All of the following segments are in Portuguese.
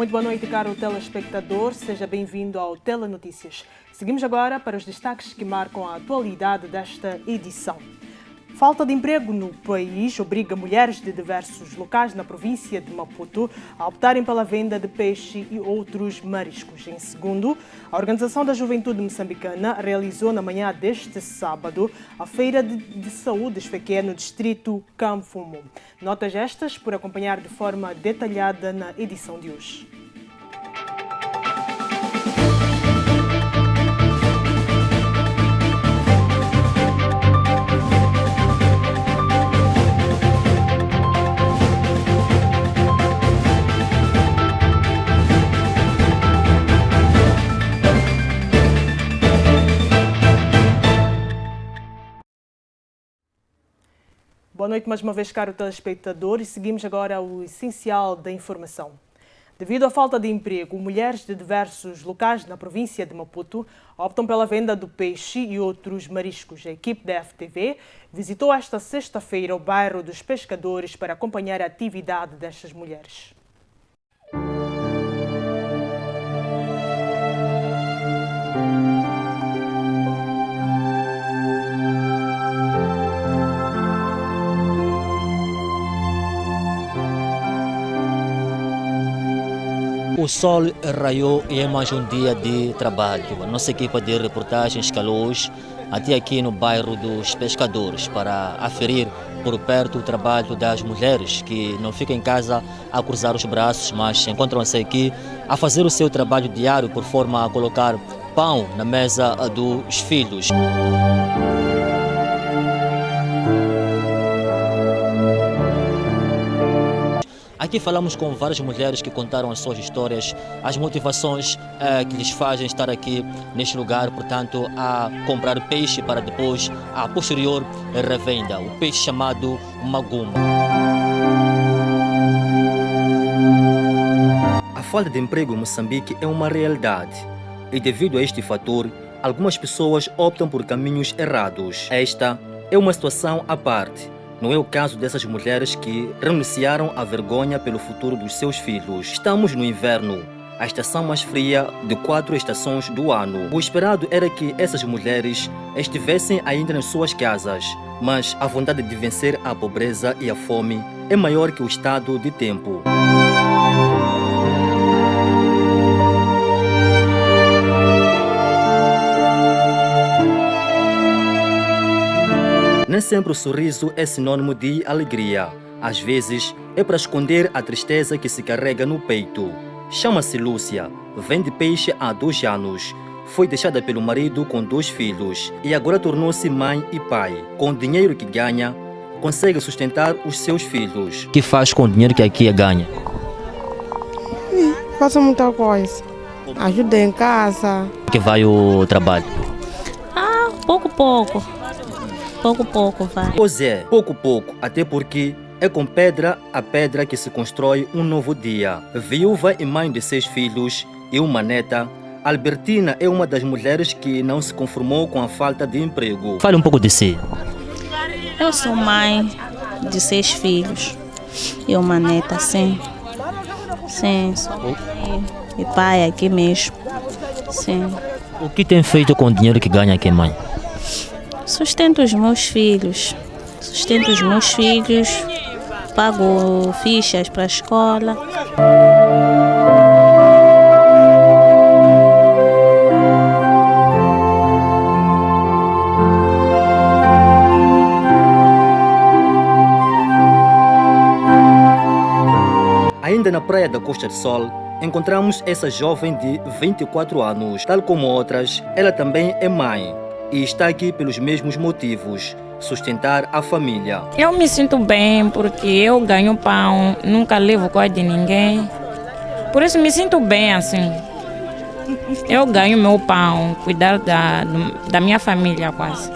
Muito boa noite, caro telespectador. Seja bem-vindo ao Telenotícias. Seguimos agora para os destaques que marcam a atualidade desta edição. Falta de emprego no país obriga mulheres de diversos locais na província de Maputo a optarem pela venda de peixe e outros mariscos. Em segundo, a Organização da Juventude Moçambicana realizou na manhã deste sábado a Feira de Saúde Esfequé no distrito Camfumo. Notas estas por acompanhar de forma detalhada na edição de hoje. Boa noite mais uma vez, caro telespectador, e seguimos agora o essencial da informação. Devido à falta de emprego, mulheres de diversos locais na província de Maputo optam pela venda do peixe e outros mariscos. A equipe da FTV visitou esta sexta-feira o bairro dos Pescadores para acompanhar a atividade destas mulheres. O sol raiou e é mais um dia de trabalho. A nossa equipa de reportagem escalou hoje até aqui no bairro dos Pescadores para aferir por perto o trabalho das mulheres que não ficam em casa a cruzar os braços, mas encontram-se aqui a fazer o seu trabalho diário por forma a colocar pão na mesa dos filhos. Aqui falamos com várias mulheres que contaram as suas histórias, as motivações que lhes fazem estar aqui neste lugar, portanto, a comprar peixe para depois, a posterior revenda, o peixe chamado maguma. A falta de emprego em Moçambique é uma realidade e, devido a este fator, algumas pessoas optam por caminhos errados. Esta é uma situação à parte. Não é o caso dessas mulheres que renunciaram à vergonha pelo futuro dos seus filhos. Estamos no inverno, a estação mais fria de 4 estações do ano. O esperado era que essas mulheres estivessem ainda nas suas casas, mas a vontade de vencer a pobreza e a fome é maior que o estado de tempo. Nem sempre o sorriso é sinônimo de alegria. Às vezes, é para esconder a tristeza que se carrega no peito. Chama-se Lúcia, vende peixe há 2 anos. Foi deixada pelo marido com 2 filhos e agora tornou-se mãe e pai. Com o dinheiro que ganha, consegue sustentar os seus filhos. O que faz com o dinheiro que aqui ganha? Faço muita coisa. Ajuda em casa. Que vai o trabalho? Pouco vai. Pois é, pouco, até porque é com pedra a pedra que se constrói um novo dia. Viúva e mãe de 6 filhos e uma neta, Albertina é uma das mulheres que não se conformou com a falta de emprego. Fale um pouco de si. Eu sou mãe de 6 filhos e uma neta, sim. Sim, sou mãe e pai aqui mesmo. Sim. O que tem feito com o dinheiro que ganha aqui, mãe? Sustento os meus filhos, pago fichas para a escola. Ainda na praia da Costa do Sol, encontramos essa jovem de 24 anos. Tal como outras, ela também é mãe. E está aqui pelos mesmos motivos, sustentar a família. Eu me sinto bem porque eu ganho pão, nunca levo coisa de ninguém. Por isso me sinto bem assim. Eu ganho meu pão, cuidar da minha família quase.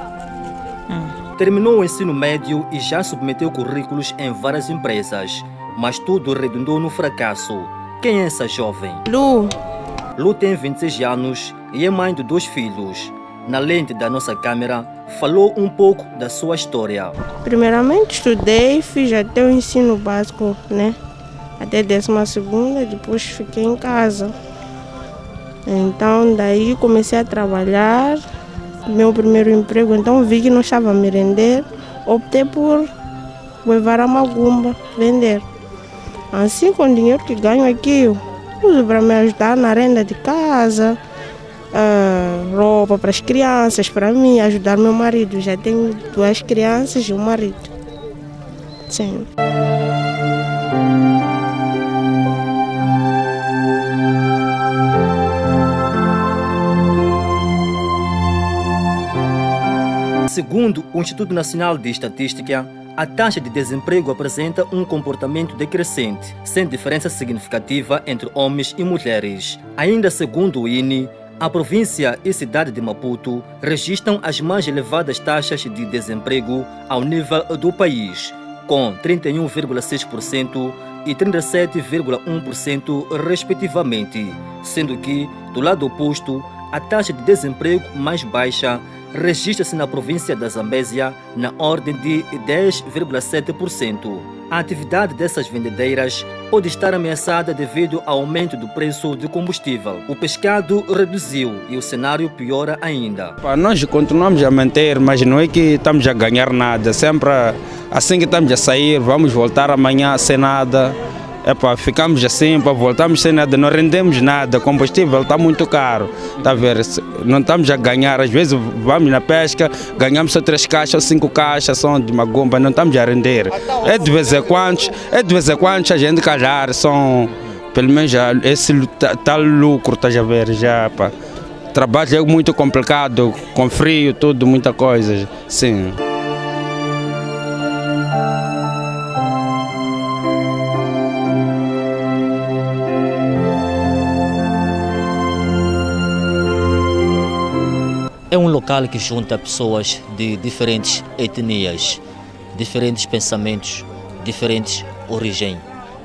Terminou o ensino médio e já submeteu currículos em várias empresas, mas tudo redundou no fracasso. Quem é essa jovem? Lu tem 26 anos e é mãe de 2 filhos. Na lente da nossa câmera, falou um pouco da sua história. Primeiramente estudei, fiz até o ensino básico, né? até 12ª, depois fiquei em casa. Então daí comecei a trabalhar, meu primeiro emprego, então vi que não estava a me render, optei por levar a Magumba, vender. Assim, com o dinheiro que ganho aqui, eu uso para me ajudar na renda de casa, roupa para as crianças, para mim, ajudar meu marido. Já tenho 2 crianças e um marido. Sim. Segundo o Instituto Nacional de Estatística, a taxa de desemprego apresenta um comportamento decrescente, sem diferença significativa entre homens e mulheres. Ainda segundo o INE, a província e cidade de Maputo registram as mais elevadas taxas de desemprego ao nível do país, com 31,6% e 37,1% respectivamente, sendo que, do lado oposto, a taxa de desemprego mais baixa registra-se na província da Zambésia na ordem de 10,7%. A atividade dessas vendedeiras pode estar ameaçada devido ao aumento do preço do combustível. O pescado reduziu e o cenário piora ainda. Nós continuamos a manter, mas não é que estamos a ganhar nada. Sempre assim que estamos a sair, vamos voltar amanhã sem nada. Ficamos assim, voltamos sem nada, não rendemos nada, o combustível está muito caro, tá a ver? Não estamos a ganhar, às vezes vamos na pesca, ganhamos só 3 caixas ou 5 caixas só de Magumba, não estamos a render. É de vez em quando a gente calhar, são, pelo menos esse tal lucro, estás a ver, já, pá. Trabalho é muito complicado, com frio, tudo, muita coisa, sim. É um local que junta pessoas de diferentes etnias, diferentes pensamentos, diferentes origens.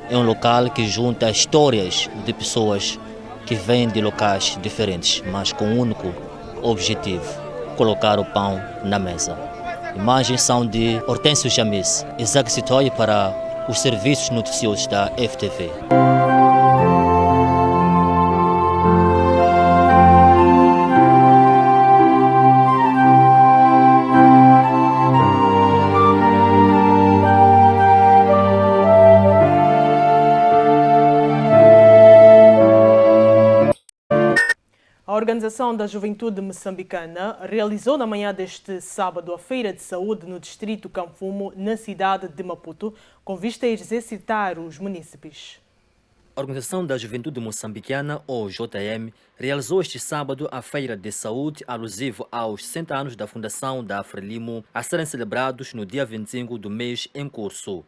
É um local que junta histórias de pessoas que vêm de locais diferentes, mas com um único objetivo: colocar o pão na mesa. Imagens são de Hortêncio Jamis, Isaac Sitoy para os serviços noticiosos da FTV. A Organização da Juventude Moçambicana realizou na manhã deste sábado a Feira de Saúde no distrito Camfumo, na cidade de Maputo, com vista a exercitar os munícipes. A Organização da Juventude Moçambicana, ou JM, realizou este sábado a Feira de Saúde alusivo aos 60 anos da fundação da Frelimo, a serem celebrados no dia 25 do mês em curso.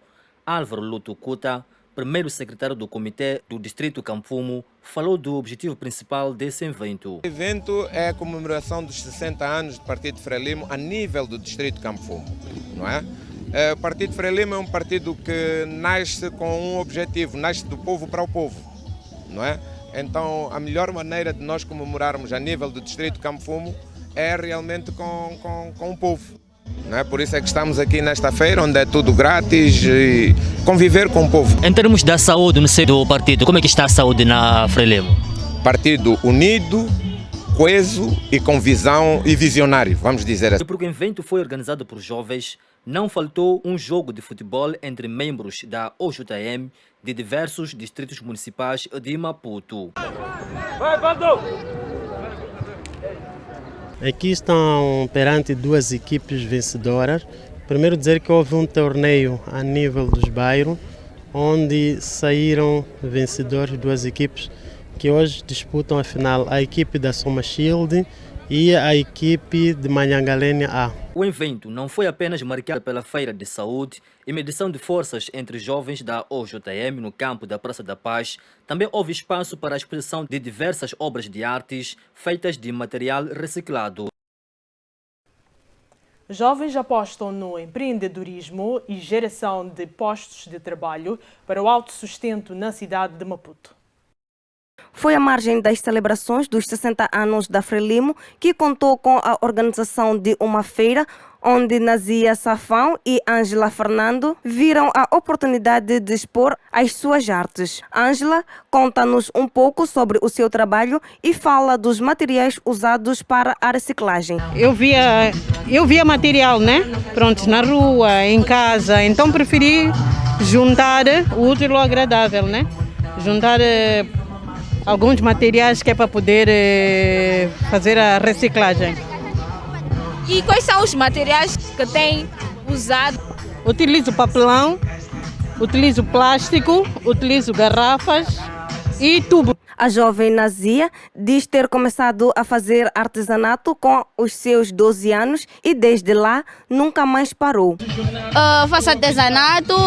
Álvaro Luto Kuta, primeiro secretário do Comitê do Distrito Camfumo, falou do objetivo principal desse evento. O evento é a comemoração dos 60 anos do Partido Frelimo a nível do Distrito Camfumo, não é? O Partido Frelimo é um partido que nasce com um objetivo, nasce do povo para o povo, não é? Então, a melhor maneira de nós comemorarmos a nível do Distrito Camfumo é realmente com o povo. Não é? Por isso é que estamos aqui nesta feira, onde é tudo grátis e conviver com o povo. Em termos da saúde no seio do partido, como é que está a saúde na Frelimo? Partido unido, coeso e com visão e visionário, vamos dizer assim. Porque o evento foi organizado por jovens, não faltou um jogo de futebol entre membros da OJM de diversos distritos municipais de Maputo. Vai, Valdo! Aqui estão perante 2 equipes vencedoras. Primeiro dizer que houve um torneio a nível dos bairros, onde saíram vencedores 2 equipes que hoje disputam a final, a equipe da Soma Shield e a equipe de Manhangalene A. O evento não foi apenas marcado pela Feira de Saúde e medição de forças entre jovens da OJM no campo da Praça da Paz. Também houve espaço para a exposição de diversas obras de artes feitas de material reciclado. Jovens apostam no empreendedorismo e geração de postos de trabalho para o autossustento na cidade de Maputo. foi à margem das celebrações dos 60 anos da Frelimo, que contou com a organização de uma feira onde Nazia Safão e Ângela Fernando viram a oportunidade de expor as suas artes. Ângela conta-nos um pouco sobre o seu trabalho e fala dos materiais usados para a reciclagem. Eu via material, né? Pronto, na rua, em casa, então preferi juntar o útil ao agradável, né? Juntar alguns materiais que é para poder fazer a reciclagem. E quais são os materiais que tem usado? Utilizo papelão, utilizo plástico, utilizo garrafas e tubo. A jovem Nazia diz ter começado a fazer artesanato com os seus 12 anos e desde lá nunca mais parou. Faço artesanato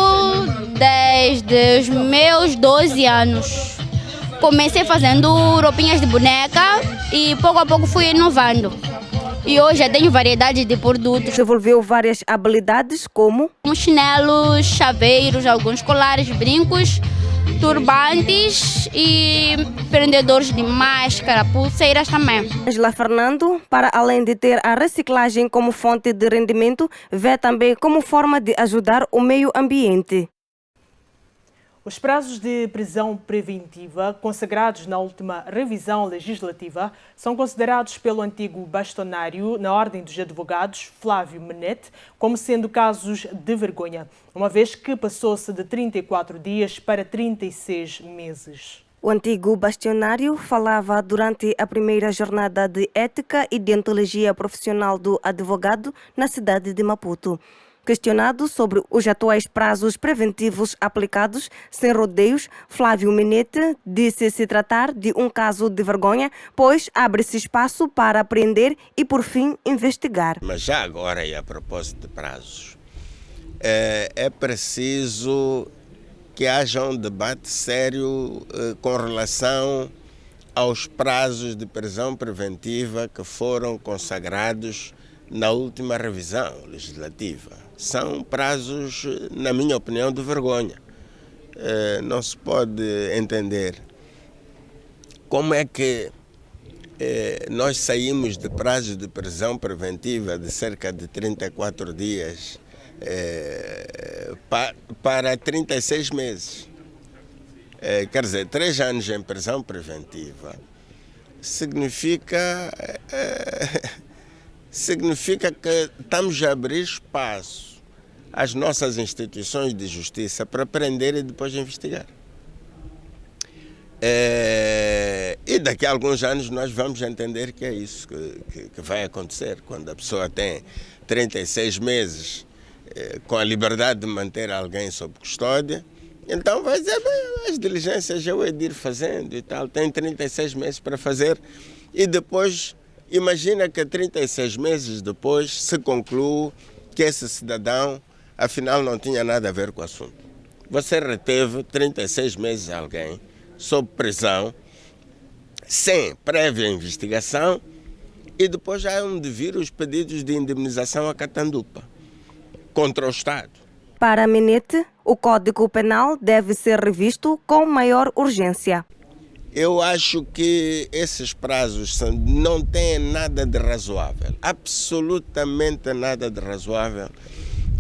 desde os meus 12 anos. Comecei fazendo roupinhas de boneca e pouco a pouco fui inovando. E hoje já tenho variedade de produtos. Desenvolveu várias habilidades como chinelos, chaveiros, alguns colares, brincos, turbantes e prendedores de máscara, pulseiras também. Ângela Fernando, para além de ter a reciclagem como fonte de rendimento, vê também como forma de ajudar o meio ambiente. Os prazos de prisão preventiva consagrados na última revisão legislativa são considerados pelo antigo bastonário na Ordem dos Advogados, Flávio Menete, como sendo casos de vergonha, uma vez que passou-se de 34 dias para 36 meses. O antigo bastionário falava durante a primeira jornada de ética e deontologia profissional do advogado na cidade de Maputo. Questionado sobre os atuais prazos preventivos aplicados sem rodeios, Flávio Menete disse se tratar de um caso de vergonha, pois abre-se espaço para aprender e, por fim, investigar. Mas já agora, e a propósito de prazos, é preciso que haja um debate sério com relação aos prazos de prisão preventiva que foram consagrados na última revisão legislativa. São prazos, na minha opinião, de vergonha. Não se pode entender como é que nós saímos de prazos de prisão preventiva de cerca de 34 dias para 36 meses. Quer dizer, 3 anos em prisão preventiva significa que estamos a abrir espaço às nossas instituições de justiça para prender e depois investigar. E daqui a alguns anos nós vamos entender que é isso que vai acontecer. Quando a pessoa tem 36 meses com a liberdade de manter alguém sob custódia, então vai dizer, bem, as diligências eu hei de ir fazendo e tal, tem 36 meses para fazer e depois imagina que 36 meses depois se conclui que esse cidadão afinal não tinha nada a ver com o assunto. Você reteve 36 meses alguém sob prisão, sem prévia investigação, e depois já é onde vir os pedidos de indemnização a catandupa contra o Estado. Para Menete, o Código Penal deve ser revisto com maior urgência. Eu acho que esses prazos não têm nada de razoável, absolutamente nada de razoável.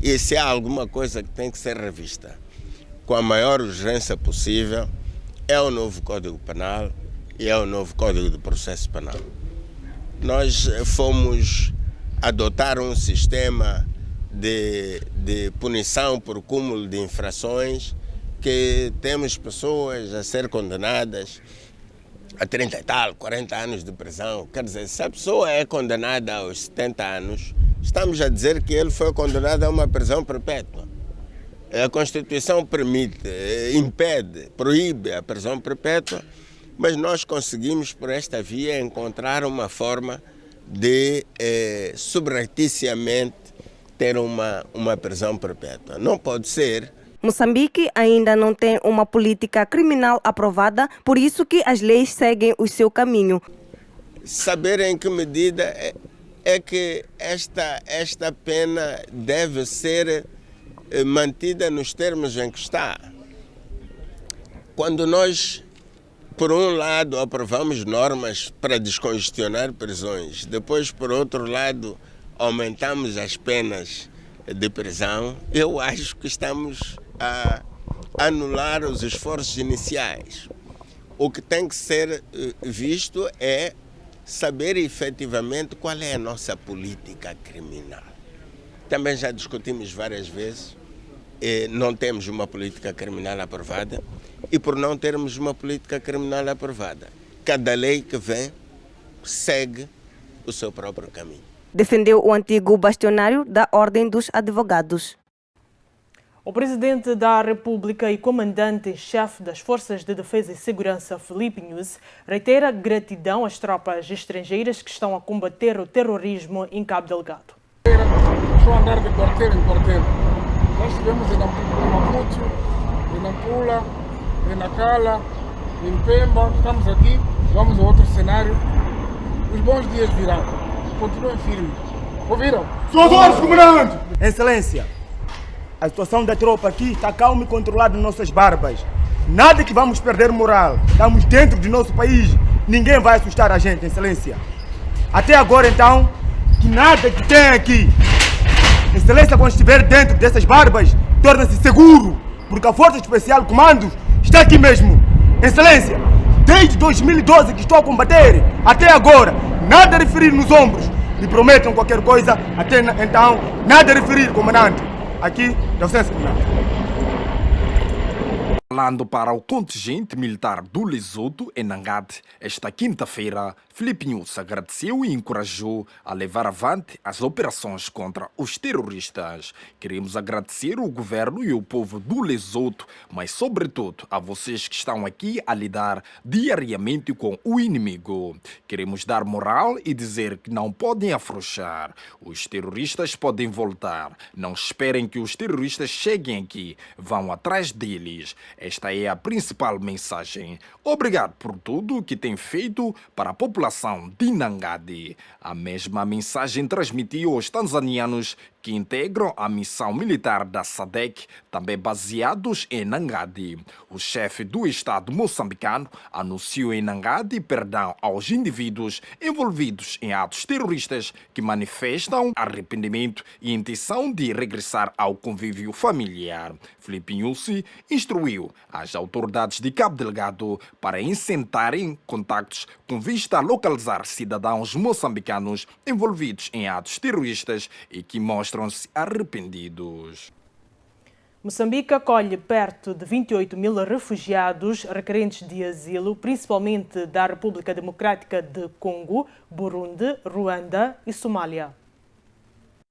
E se há alguma coisa que tem que ser revista com a maior urgência possível, é o novo Código Penal e é o novo Código de Processo Penal. Nós fomos adotar um sistema de punição por cúmulo de infrações, que temos pessoas a ser condenadas a 30 e tal, 40 anos de prisão. Quer dizer, se a pessoa é condenada aos 70 anos, estamos a dizer que ele foi condenado a uma prisão perpétua. A Constituição permite, impede, proíbe a prisão perpétua, mas nós conseguimos, por esta via, encontrar uma forma de subrepticiamente ter uma prisão perpétua. Não pode ser. Moçambique ainda não tem uma política criminal aprovada, por isso que as leis seguem o seu caminho. Saber em que medida é que esta pena deve ser mantida nos termos em que está. Quando nós por um lado, aprovamos normas para descongestionar prisões. Depois, por outro lado, aumentamos as penas de prisão. Eu acho que estamos a anular os esforços iniciais. O que tem que ser visto é saber efetivamente qual é a nossa política criminal. Também já discutimos várias vezes, não temos uma política criminal aprovada, e por não termos uma política criminal aprovada, cada lei que vem segue o seu próprio caminho. Defendeu o antigo bastionário da Ordem dos Advogados. O presidente da República e comandante-chefe das Forças de Defesa e Segurança, Filipe Nyusi, reitera gratidão às tropas estrangeiras que estão a combater o terrorismo em Cabo Delgado. Estou a andar de quarteiro em quarteiro. Nós estivemos em Maputo, em Nampula, em Nacala, em Pemba. Estamos aqui, vamos a outro cenário. Os bons dias virão. Continuem firmes. Ouviram? Suas ordens, comandante! Excelência, a situação da tropa aqui está calma e controlada nas nossas barbas. Nada que vamos perder moral. Estamos dentro do nosso país. Ninguém vai assustar a gente, Excelência. Até agora, então, que nada que tem aqui, Excelência, quando estiver dentro dessas barbas, torna-se seguro, porque a Força Especial Comandos está aqui mesmo. Excelência, desde 2012 que estou a combater, até agora, nada a referir nos ombros. Me prometam qualquer coisa, até então, nada a referir, comandante. Aqui, dá licença, comandante. Falando para o contingente militar do Lesoto, em Nangade, esta quinta-feira, Filipe Nyusi agradeceu e encorajou a levar avante as operações contra os terroristas. Queremos agradecer o governo e o povo do Lesoto, mas sobretudo a vocês que estão aqui a lidar diariamente com o inimigo. Queremos dar moral e dizer que não podem afrouxar. Os terroristas podem voltar. Não esperem que os terroristas cheguem aqui. Vão atrás deles. Esta é a principal mensagem. Obrigado por tudo que tem feito para a população de Nangade. A mesma mensagem transmitiu aos tanzanianos que integram a missão militar da SADC, também baseados em Nangade. O chefe do Estado moçambicano anunciou em Nangade perdão aos indivíduos envolvidos em atos terroristas que manifestam arrependimento e intenção de regressar ao convívio familiar. Filipe Nyusi instruiu as autoridades de Cabo Delgado para incentarem contactos com vista a localizar cidadãos moçambicanos envolvidos em atos terroristas e que mostram-se arrependidos. Moçambique acolhe perto de 28 mil refugiados requerentes de asilo, principalmente da República Democrática de Congo, Burundi, Ruanda e Somália.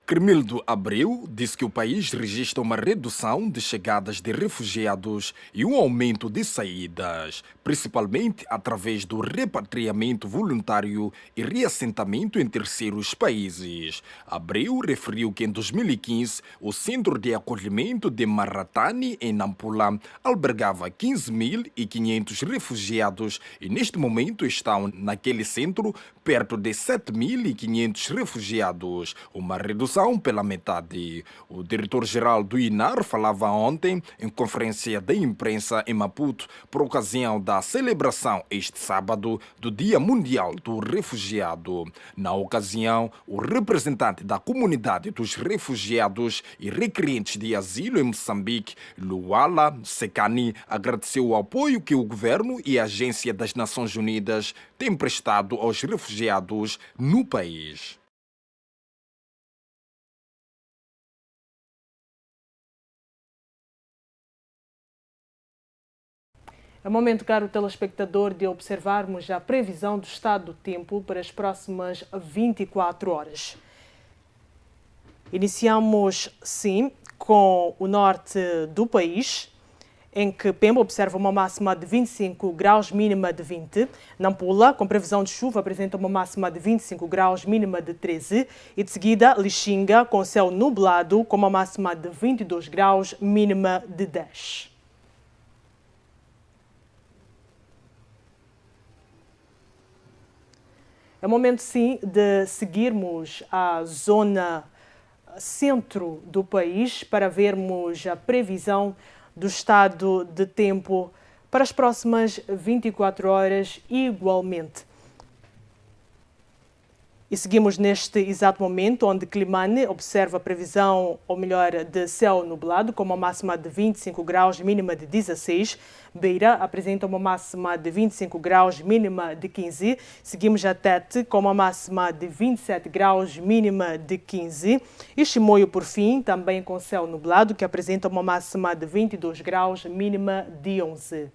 Cremildo Abreu disse que o país registra uma redução de chegadas de refugiados e um aumento de saídas, principalmente através do repatriamento voluntário e reassentamento em terceiros países. Abreu referiu que em 2015 o Centro de Acolhimento de Maratani, em Nampula, albergava 15.500 refugiados e neste momento estão naquele centro perto de 7.500 refugiados, uma redução pela metade. O diretor-geral do INAR falava ontem em conferência de imprensa em Maputo por ocasião da celebração este sábado do Dia Mundial do Refugiado. Na ocasião, o representante da comunidade dos refugiados e requerentes de asilo em Moçambique, Luala Sekani, agradeceu o apoio que o governo e a Agência das Nações Unidas têm prestado aos refugiados no país. É o momento, caro telespectador, de observarmos a previsão do estado do tempo para as próximas 24 horas. Iniciamos, sim, com o norte do país, em que Pemba observa uma máxima de 25 graus, mínima de 20. Nampula, com previsão de chuva, apresenta uma máxima de 25 graus, mínima de 13. E de seguida, Lixinga, com céu nublado, com uma máxima de 22 graus, mínima de 10. É o momento, sim, de seguirmos a zona centro do país para vermos a previsão do estado de tempo para as próximas 24 horas igualmente. E seguimos neste exato momento, onde Climane observa a previsão, ou melhor, de céu nublado, com uma máxima de 25 graus, mínima de 16. Beira apresenta uma máxima de 25 graus, mínima de 15. Seguimos a Tete, com uma máxima de 27 graus, mínima de 15. E Chimoio, por fim, também com céu nublado, que apresenta uma máxima de 22 graus, mínima de 11.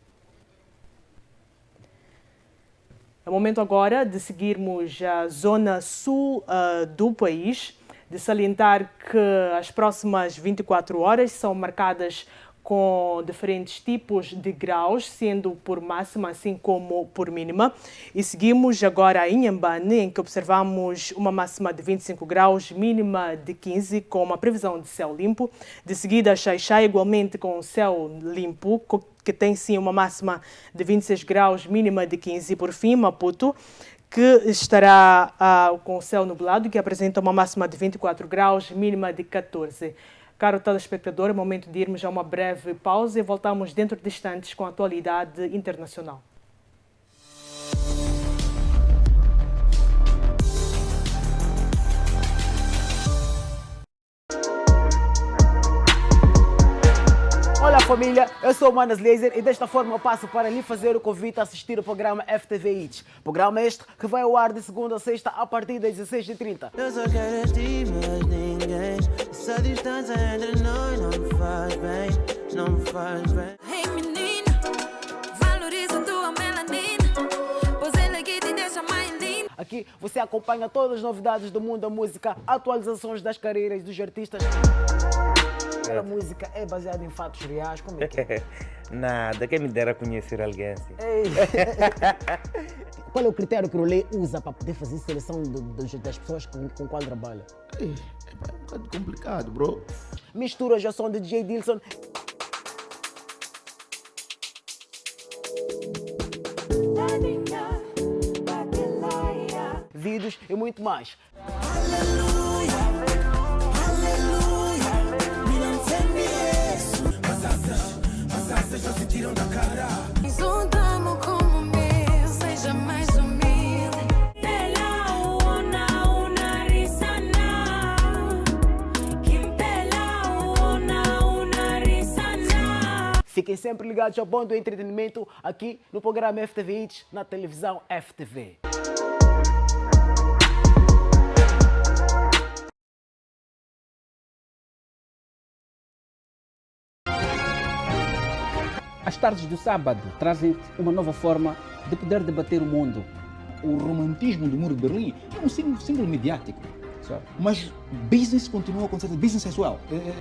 É o momento agora de seguirmos a zona sul do país, de salientar que as próximas 24 horas são marcadas com diferentes tipos de graus, sendo por máxima assim como por mínima. E seguimos agora em Inhambane, em que observamos uma máxima de 25 graus, mínima de 15, com uma previsão de céu limpo. De seguida, Xai-Xai, igualmente com céu limpo, que tem sim uma máxima de 26 graus, mínima de 15. E por fim, Maputo, que estará com céu nublado, que apresenta uma máxima de 24 graus, mínima de 14. Caro telespectador, é momento de irmos a uma breve pausa e voltamos dentro de instantes com a atualidade internacional. Olá família, eu sou o Manas Laser e desta forma passo para lhe fazer o convite a assistir o programa FTV Hits. Programa este que vai ao ar de segunda a sexta a partir das 16h30. Eu só quero este, mas ninguém. Essa distância entre nós não me faz bem, não me faz bem. Hey menina, valoriza tua melanina, pois ela aqui te deixa mais linda. Aqui você acompanha todas as novidades do mundo da música, atualizações das carreiras dos artistas. A música é baseada em fatos reais, como é que é? Nada, quem me dera conhecer alguém assim. Qual é o critério que o Rolê usa para poder fazer seleção das pessoas com qual trabalha? É um bocado complicado, bro. Mistura já som de DJ Dilson. Vídeos e muito mais. Juntamos como meu, seja mais humilde. Fiquem sempre ligados ao bom do entretenimento aqui no programa FTV Hits, na televisão FTV. As tardes do sábado trazem uma nova forma de poder debater o mundo. O romantismo do Muro de Berlim é um símbolo mediático, mas business continua a acontecer, business sexual.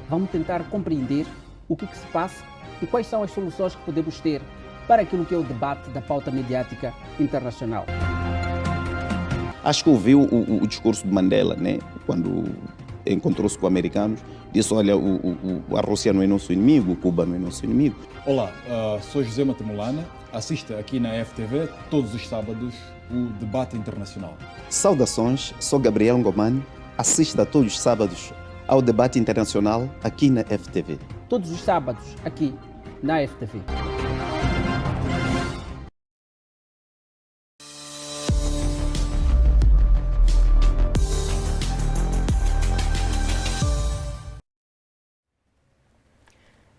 Vamos tentar compreender o que se passa e quais são as soluções que podemos ter para aquilo que é o debate da pauta mediática internacional. Acho que ouviu o discurso de Mandela, né? Quando encontrou-se com americanos, disse, olha, a Rússia não é nosso inimigo, Cuba não é nosso inimigo. Olá, sou José Matamulana, assista aqui na FTV todos os sábados o debate internacional. Saudações, sou Gabriel Ngomani, assista todos os sábados ao debate internacional aqui na FTV. Todos os sábados aqui na FTV.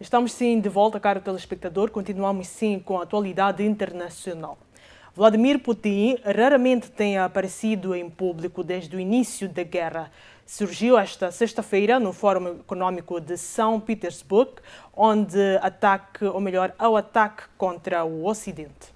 Estamos sim de volta, caro telespectador. Continuamos sim com a atualidade internacional. Vladimir Putin raramente tem aparecido em público desde o início da guerra. Surgiu esta sexta-feira no Fórum Econômico de São Petersburgo, onde ao ataque contra o Ocidente.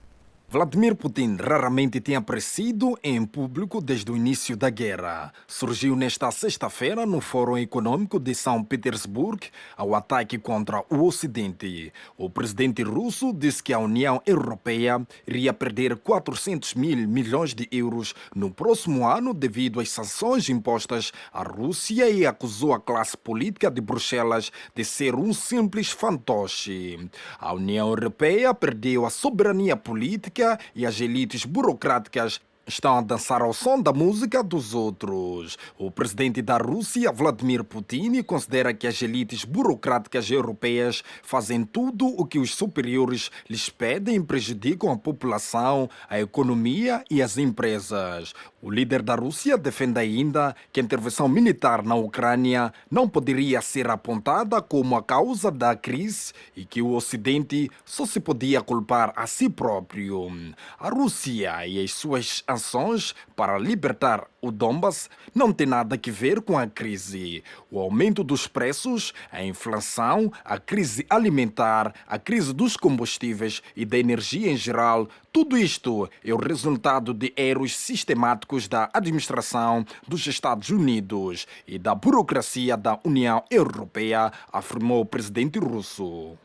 Vladimir Putin raramente tem aparecido em público desde o início da guerra. Surgiu nesta sexta-feira no Fórum Econômico de São Petersburgo ao ataque contra o Ocidente. O presidente russo disse que a União Europeia iria perder 400 mil milhões de euros no próximo ano devido às sanções impostas à Rússia e acusou a classe política de Bruxelas de ser um simples fantoche. A União Europeia perdeu a soberania política e as elites burocráticas estão a dançar ao som da música dos outros. O presidente da Rússia, Vladimir Putin, considera que as elites burocráticas europeias fazem tudo o que os superiores lhes pedem e prejudicam a população, a economia e as empresas. O líder da Rússia defende ainda que a intervenção militar na Ucrânia não poderia ser apontada como a causa da crise e que o Ocidente só se podia culpar a si próprio. A Rússia e as suas ações para libertar o Donbass não tem nada a ver com a crise. O aumento dos preços, a inflação, a crise alimentar, a crise dos combustíveis e da energia em geral, tudo isto é o resultado de erros sistemáticos da administração dos Estados Unidos e da burocracia da União Europeia, afirmou o presidente russo.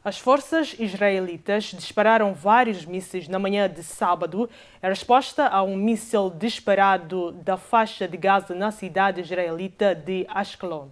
As forças israelitas dispararam vários mísseis na manhã de sábado em resposta a um míssil disparado da faixa de Gaza na cidade israelita de Ashkelon.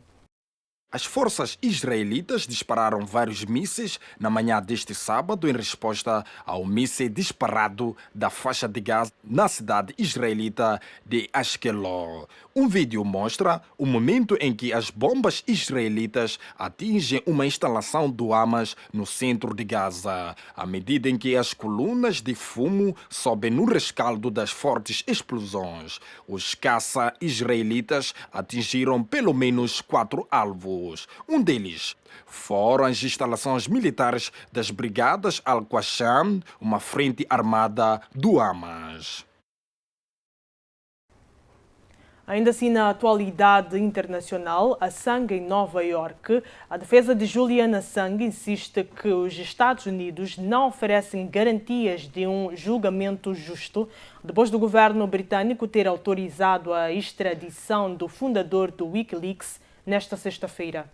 As forças israelitas dispararam vários mísseis na manhã deste sábado em resposta ao míssil disparado da faixa de Gaza na cidade israelita de Ashkelon. Um vídeo mostra o momento em que as bombas israelitas atingem uma instalação do Hamas no centro de Gaza, à medida em que as colunas de fumo sobem no rescaldo das fortes explosões. Os caça israelitas atingiram pelo menos 4 alvos. Um deles foram as instalações militares das Brigadas Al-Qassam, uma frente armada do Hamas. Ainda assim, na atualidade internacional, Assange em Nova Iorque, a defesa de Julian Assange insiste que os Estados Unidos não oferecem garantias de um julgamento justo depois do governo britânico ter autorizado a extradição do fundador do Wikileaks nesta sexta-feira.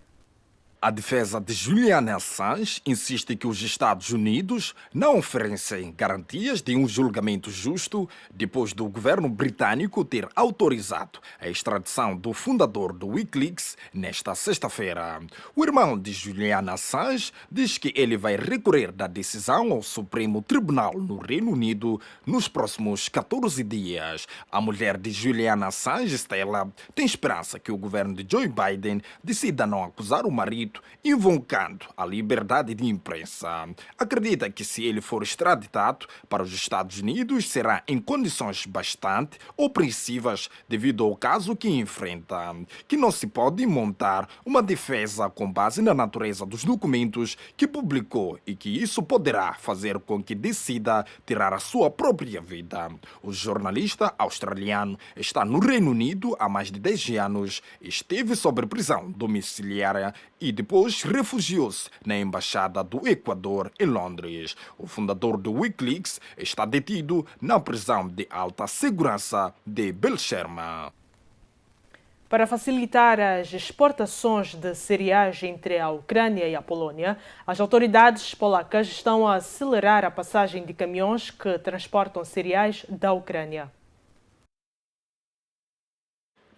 A defesa de Julian Assange insiste que os Estados Unidos não oferecem garantias de um julgamento justo depois do governo britânico ter autorizado a extradição do fundador do Wikileaks nesta sexta-feira. O irmão de Julian Assange diz que ele vai recorrer da decisão ao Supremo Tribunal no Reino Unido nos próximos 14 dias. A mulher de Julian Assange, Stella, tem esperança que o governo de Joe Biden decida não acusar o marido, invocando a liberdade de imprensa. Acredita que se ele for extraditado para os Estados Unidos será em condições bastante opressivas devido ao caso que enfrenta, que não se pode montar uma defesa com base na natureza dos documentos que publicou e que isso poderá fazer com que decida tirar a sua própria vida. O jornalista australiano está no Reino Unido há mais de 10 anos, esteve sob prisão domiciliária e depois refugiou-se na Embaixada do Equador em Londres. O fundador do Wikileaks está detido na prisão de alta segurança de Belcherma. Para facilitar as exportações de cereais entre a Ucrânia e a Polónia, as autoridades polacas estão a acelerar a passagem de caminhões que transportam cereais da Ucrânia.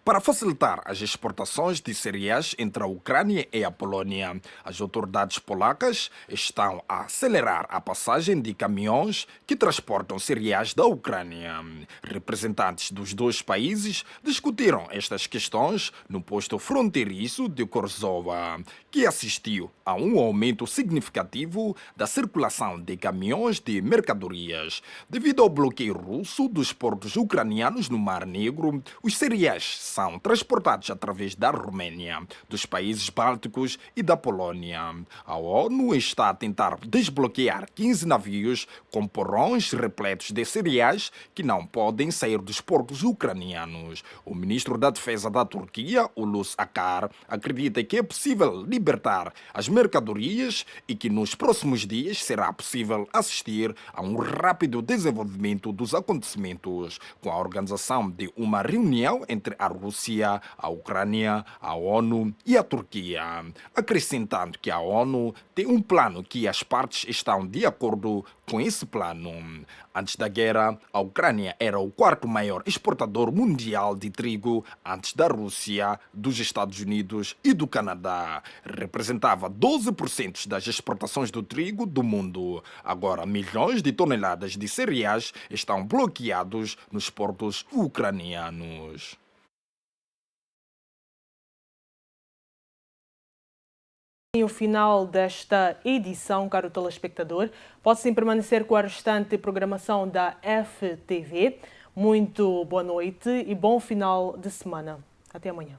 Para facilitar as exportações de cereais entre a Ucrânia e a Polónia, as autoridades polacas estão a acelerar a passagem de caminhões que transportam cereais da Ucrânia. Representantes dos dois países discutiram estas questões no posto fronteiriço de Korzova, que assistiu a um aumento significativo da circulação de caminhões de mercadorias. Devido ao bloqueio russo dos portos ucranianos no Mar Negro, os cereais são transportados através da Romênia, dos países bálticos e da Polónia. A ONU está a tentar desbloquear 15 navios com porrões repletos de cereais que não podem sair dos portos ucranianos. O ministro da Defesa da Turquia, Hulusi Akar, acredita que é possível libertar as mercadorias e que nos próximos dias será possível assistir a um rápido desenvolvimento dos acontecimentos, com a organização de uma reunião entre a Rússia, a Ucrânia, a ONU e a Turquia, acrescentando que a ONU tem um plano que as partes estão de acordo com esse plano. Antes da guerra, a Ucrânia era o quarto maior exportador mundial de trigo antes da Rússia, dos Estados Unidos e do Canadá. Representava 12% das exportações do trigo do mundo. Agora, milhões de toneladas de cereais estão bloqueados nos portos ucranianos. E o final desta edição, caro telespectador, pode sim permanecer com a restante programação da FTV. Muito boa noite e bom final de semana. Até amanhã.